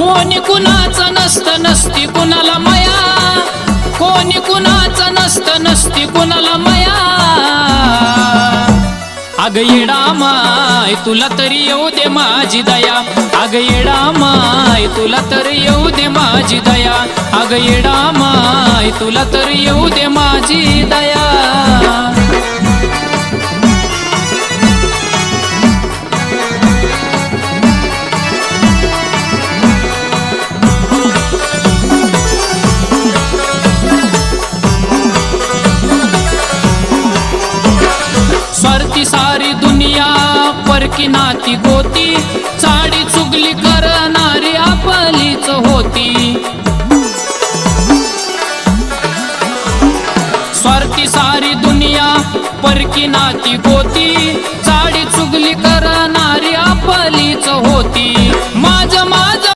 कोणी कुणाचं नसतं नसती कुणाला माया, कोणी कुणाचं नसतं नसती कुणाला माया। अग येडा माय तुला तरी येऊ दे माझी दया, अग येडा माय तुला तरी येऊ दे माझी दया, अग येडा माय तुला तरी येऊ दे माझी दया। स्वार्थी सारी दुनिया परकी नाती गोती, चाडी चुगली करणारी आपलीच होती। स्वार्थी सारी दुनिया परकी नाती गोती,